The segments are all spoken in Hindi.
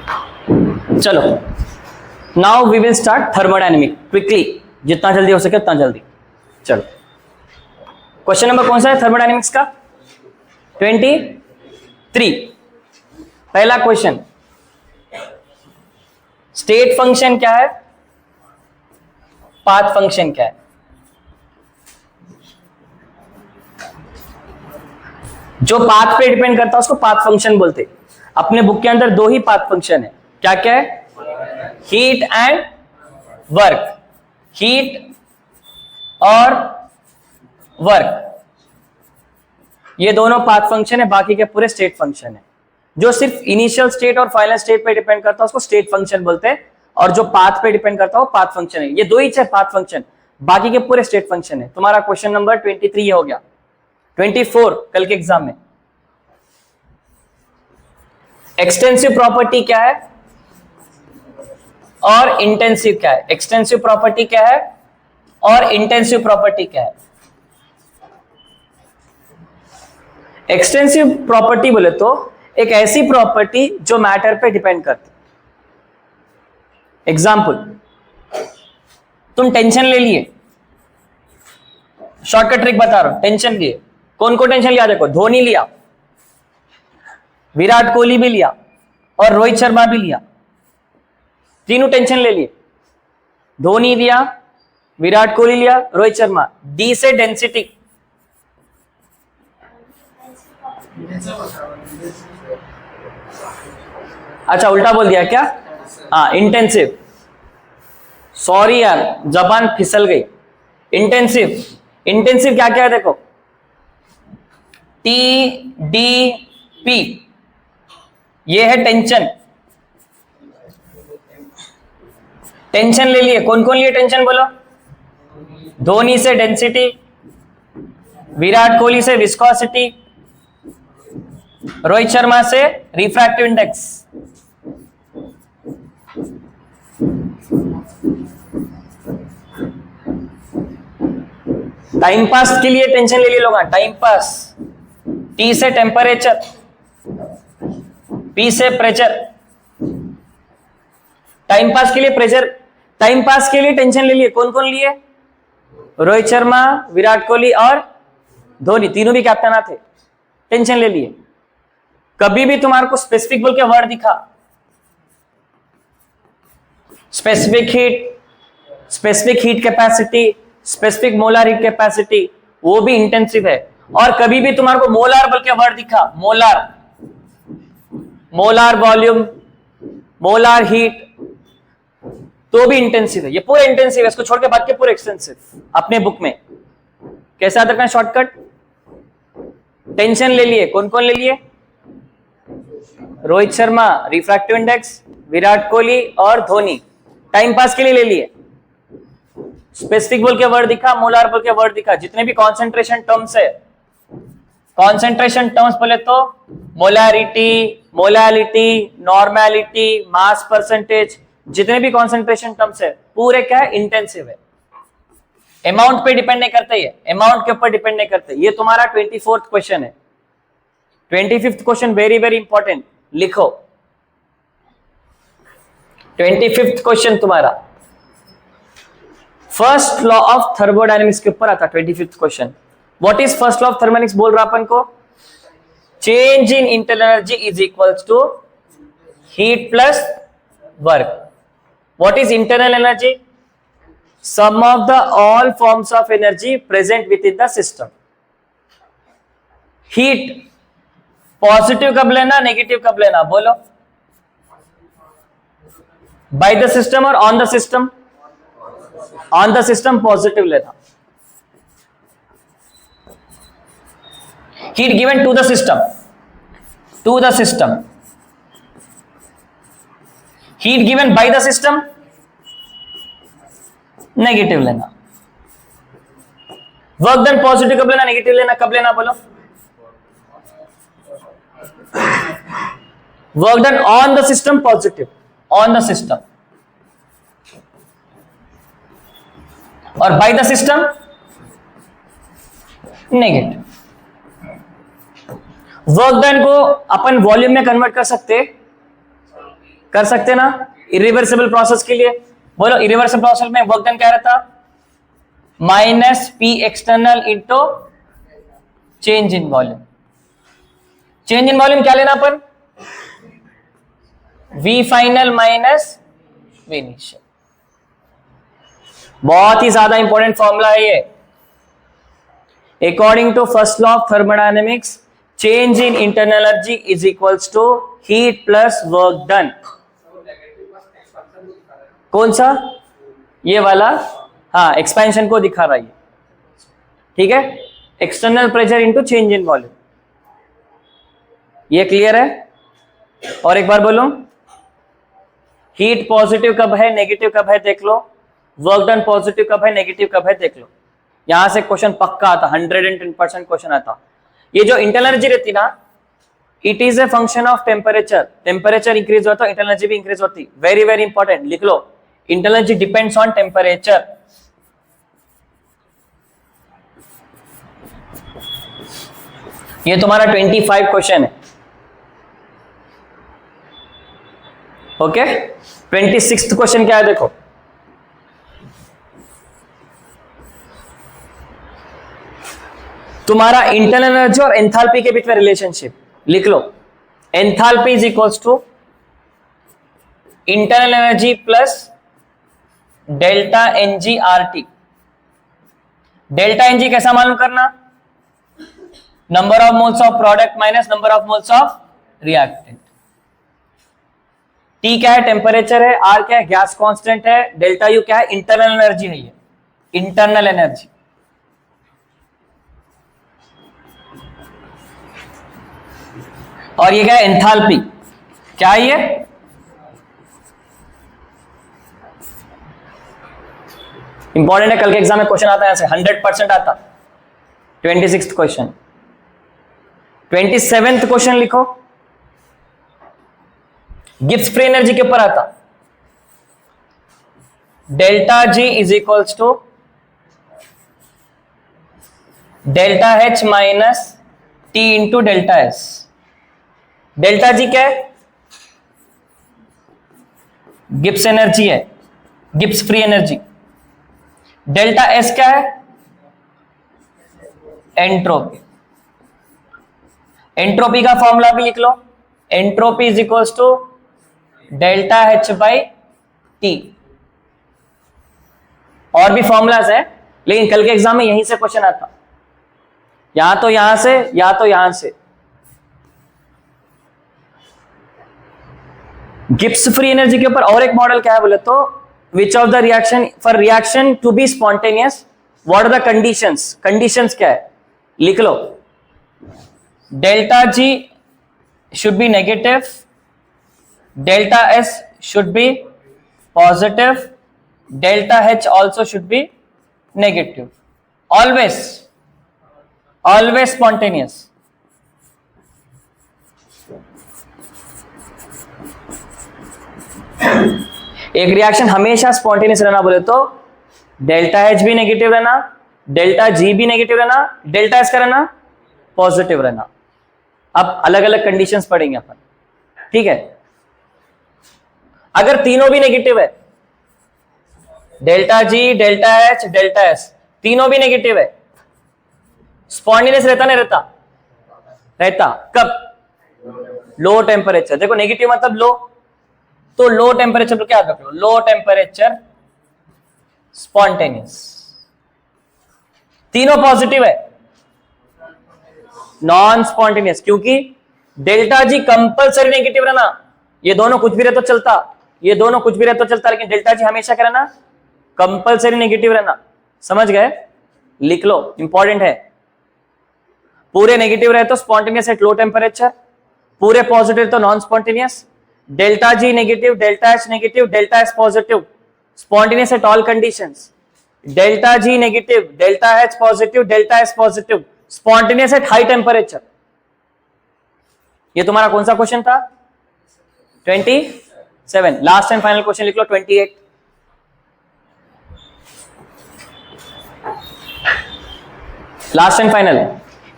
चलो now we will start thermodynamic quickly, जितना जल्दी हो सके उतना जल्दी। चलो क्वेश्चन नंबर कौन सा है थर्मोडायनेमिक्स का? 23। पहला क्वेश्चन, स्टेट फंक्शन क्या है, पाथ फंक्शन क्या है? जो पाथ पे डिपेंड करता है उसको पाथ फंक्शन बोलते। अपने बुक के अंदर दो ही पाथ फंक्शन है, क्या क्या है? हीट एंड वर्क, हीट और वर्क, ये दोनों पाथ फंक्शन है, बाकी के पूरे स्टेट फंक्शन है। जो सिर्फ इनिशियल स्टेट और फाइनल स्टेट पे डिपेंड करता है उसको स्टेट फंक्शन बोलते हैं, और जो पाथ पे डिपेंड करता है वो पाथ फंक्शन है। ये दो ही है पाथ फंक्शन, बाकी के पूरे स्टेट फंक्शन है। तुम्हारा क्वेश्चन नंबर 23 ये हो गया। 24 कल के एग्जाम में, एक्सटेंसिव प्रॉपर्टी क्या है और इंटेंसिव क्या है? एक्सटेंसिव प्रॉपर्टी क्या है और इंटेंसिव प्रॉपर्टी क्या है? एक्सटेंसिव प्रॉपर्टी बोले तो एक ऐसी प्रॉपर्टी जो मैटर पे डिपेंड करती। एग्जाम्पल, तुम टेंशन ले लिए, शॉर्टकट ट्रिक बता रहा हूं, टेंशन लिए। कौन को टेंशन लिया? देखो, धोनी लिया, विराट कोहली भी लिया और रोहित शर्मा भी लिया, तीनों टेंशन ले लिए। धोनी लिया, विराट कोहली लिया, रोहित शर्मा। डी से डेंसिटी, अच्छा उल्टा बोल दिया क्या? हाँ, इंटेंसिव। सॉरी यार, जबान फिसल गई। इंटेंसिव, इंटेंसिव क्या क्या है देखो, टी डी पी, ये है टेंशन। टेंशन ले लिए, कौन कौन लिए टेंशन बोलो? धोनी से डेंसिटी, विराट कोहली से विस्कोसिटी, रोहित शर्मा से रिफ्रैक्टिव इंडेक्स। टाइम पास के लिए टेंशन ले लिए लोग, टाइम पास। टी से टेम्परेचर, पी से प्रेशर। टाइम पास के लिए प्रेशर, टाइम पास के लिए टेंशन ले लिए, कौन कौन लिए? रोहित शर्मा, विराट कोहली और धोनी, तीनों भी कैप्टन थे, टेंशन ले लिए। कभी भी तुम्हारे को स्पेसिफिक बोल के वर्ड दिखा, specific heat capacity, specific molar heat capacity, वो भी इंटेंसिव है। और कभी भी तुम्हारे को मोलार बोल के वर्ड दिखा, मोलार वॉल्यूम, मोलार हीट, तो भी इंटेंसिव है। ये पूरा इंटेंसिव है, इसको छोड़ के बाकी पूरे एक्सटेंसिव। अपने बुक में कैसे याद रखना है शॉर्टकट? टेंशन ले लिए, कौन कौन ले लिए? रोहित शर्मा, रिफ्रैक्टिव इंडेक्स, विराट कोहली और धोनी। टाइम पास के लिए ले लिए, स्पेसिफिक बोल के वर्ड दिखा, मोलार बोल के वर्ड दिखा। जितने भी कॉन्सेंट्रेशन टर्म्स है, कॉन्सेंट्रेशन टर्म्स बोले तो molarity, molality, normality, mass percentage, जितने भी कॉन्सेंट्रेशन टर्म्स है पूरे क्या है? इंटेंसिव है। अमाउंट पे डिपेंड नहीं करते, ये अमाउंट के ऊपर डिपेंड नहीं करते। ये तुम्हारा 24th क्वेश्चन है। 25th question very very important, लिखो। 25th क्वेश्चन तुम्हारा फर्स्ट लॉ ऑफ थर्मोडायनेमिक्स के ऊपर आता। 25th question, what is first law of thermodynamics बोल रहा अपन को? Change in internal energy is equals to heat plus work. What is internal energy? Sum of the all forms of energy present within the system. Heat positive कब लेना, नेगेटिव कब लेना बोलो? बाय द सिस्टम और on the system? On the system positive लेना। Heat given to the system, to the system. Heat given by the system, negative लेना। वर्क डन पॉजिटिव कब लेना, नेगेटिव लेना, कब लेना बोलो? Work done on the system positive, on the system. और by the system negative. Work done को अपन वॉल्यूम में कन्वर्ट कर सकते, कर सकते ना इरिवर्सिबल प्रोसेस के लिए? बोलो इरिवर्सिबल प्रोसेस में वर्क डन क्या रहता? Minus P external into change in volume. Change in volume क्या लेना अपन? V final minus V initial. बहुत ही ज्यादा इंपॉर्टेंट फॉर्मूला है ये। According to first law of thermodynamics, change in internal energy is equals to heat plus work done. कौन सा? ये वाला, हाँ, एक्सपेंशन को दिखा रहा है, ठीक है। External pressure into change in volume. ये क्लियर है? और एक बार बोलो, हीट पॉजिटिव कब है, नेगेटिव कब है देख लो, वर्क डन पॉजिटिव कब है, नेगेटिव कब है देख लो। यहां से क्वेश्चन पक्का आता, 110% क्वेश्चन आता। ये जो इंटरनल एनर्जी रहती ना, it is a function of temperature. Temperature increase होता है, इंटरनल एनर्जी भी इंक्रीज होती। वेरी वेरी इंपॉर्टेंट, लिख लो, internal energy depends on temperature. ये तुम्हारा 25 क्वेश्चन है, ओके। 26th क्वेश्चन क्या है देखो, तुम्हारा इंटरनल एनर्जी और एंथैल्पी के बीच में रिलेशनशिप लिख लो। Enthalpy is equals to internal energy plus delta ng R T. Delta ng कैसा मालूम करना? Number of moles of product minus number of moles of reactant. T क्या है? टेम्परेचर है। आर क्या है? गैस कांस्टेंट है। डेल्टा यू क्या है? इंटरनल एनर्जी है। ये इंटरनल एनर्जी। और ये क्या है? एंथैल्पी। क्या है ये? इंपॉर्टेंट है, कल के एग्जाम में क्वेश्चन आता है ऐसे, 100% आता। 26th question. 27th क्वेश्चन लिखो, गिब्स फ्री एनर्जी के ऊपर आता। Delta G is equals to delta H minus T into delta S. Delta G क्या है? गिब्स एनर्जी है, Gibbs free energy. Delta S क्या है? एंट्रोपी। एंट्रोपी का फॉर्मूला भी लिख लो, entropy is equals to delta H by T. और भी फॉर्मूलाज है, लेकिन कल के एग्जाम में यहीं से क्वेश्चन आता, या तो यहां से या तो यहां से। गिब्स फ्री एनर्जी के ऊपर और एक मॉडल क्या है बोले तो, which of the reaction for reaction to be spontaneous what are the conditions? Conditions क्या है लिख लो। Delta G should be negative, delta S should be positive, delta H also should be negative. Always always spontaneous. एक रिएक्शन हमेशा स्पॉन्टेनियस रहना बोले तो डेल्टा एच भी नेगेटिव रहना, डेल्टा जी भी नेगेटिव रहना, डेल्टा एस का रहना पॉजिटिव रहना। अब अलग अलग कंडीशंस पढ़ेंगे अपन, ठीक है। अगर तीनों भी नेगेटिव है, delta G, delta H, delta S, तीनों भी नेगेटिव है, स्पॉन्टेनियस रहता नहीं रहता? रहता। कब? Low temperature. देखो नेगेटिव मतलब लो, तो लो टेम्परेचर पर क्या रख लो, लो टेम्परेचर स्पॉन्टेनियस। तीनों पॉजिटिव है, नॉन स्पॉन्टेनियस, क्योंकि डेल्टा जी कंपल्सरी नेगेटिव रहना। ये दोनों कुछ भी रहे तो चलता, ये दोनों कुछ भी रहे तो चलता, लेकिन डेल्टा जी हमेशा क्या रहना? कंपल्सरी नेगेटिव रहना। समझ गए? लिख लो, इंपॉर्टेंट है। पूरे नेगेटिव रहे तो स्पॉन्टेनियस एट लो टेम्परेचर, पूरे पॉजिटिव तो non spontaneous. Delta G negative, delta H negative, delta S positive, spontaneous at all conditions. Delta G negative, delta H positive, delta S positive, spontaneous at high temperature. ये तुम्हारा कौन सा क्वेश्चन था? 27। लास्ट एंड फाइनल क्वेश्चन लिख लो, 28। Last and final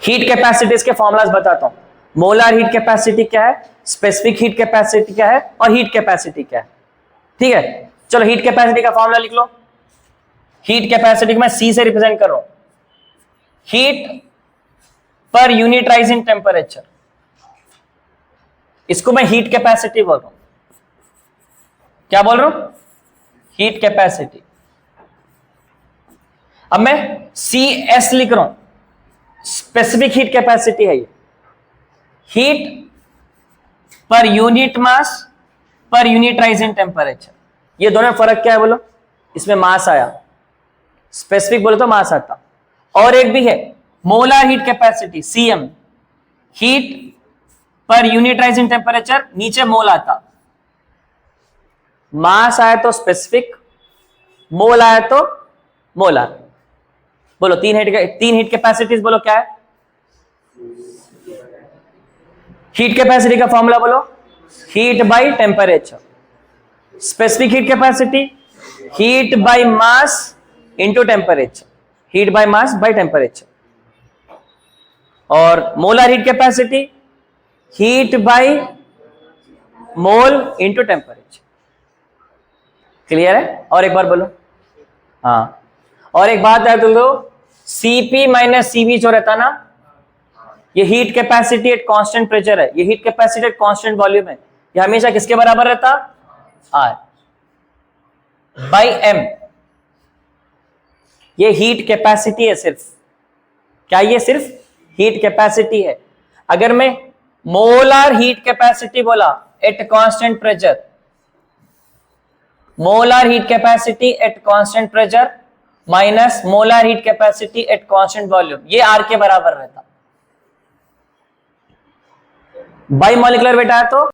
heat capacities के फॉर्मुलाज बताता हूं। मोलर हीट कैपेसिटी क्या है, स्पेसिफिक हीट कैपेसिटी क्या है, और हीट कैपेसिटी क्या है। ठीक है, चलो हीट कैपेसिटी का फॉर्मूला लिख लो। हीट कैपेसिटी को मैं C से रिप्रेजेंट कर रहा हूं, heat per unit rise in temperature, इसको मैं हीट कैपेसिटी बोल रहा हूं। क्या बोल रहा हूं, हीट कैपेसिटी। अब मैं CS लिख रहा हूं, स्पेसिफिक हीट कैपेसिटी है ये, heat per unit mass per unit rise in temperature. ये दोनों फर्क क्या है बोलो, इसमें मास आया, स्पेसिफिक बोलो तो मास आता। और एक भी है molar heat capacity CM, heat per unit rise in temperature, नीचे मोल आता, मास आया तो स्पेसिफिक, मोल आया तो मोलर। बोलो तीन हीट कैपेसिटीज बोलो क्या है, हीट कैपेसिटी का फॉर्मूला बोलो, heat by temperature. Specific heat capacity, heat by mass into temperature, heat by mass by temperature. और molar heat capacity, heat by mole into temperature. Clear है, और एक बार बोलो। हाँ, और एक बात है तुम लोग, Cp माइनस Cv जो रहता ना, ये heat capacity at constant pressure है, ये heat capacity at constant volume है, ये हमेशा किसके बराबर रहता, R बाई M। ये हीट कैपेसिटी है सिर्फ, क्या ये सिर्फ हीट कैपेसिटी है। अगर मैं मोलर हीट कैपेसिटी बोला at constant pressure, molar heat capacity at constant pressure minus molar heat capacity at constant volume, ये R के बराबर रहता। बाई मॉलिक्यूलर वेट आया तो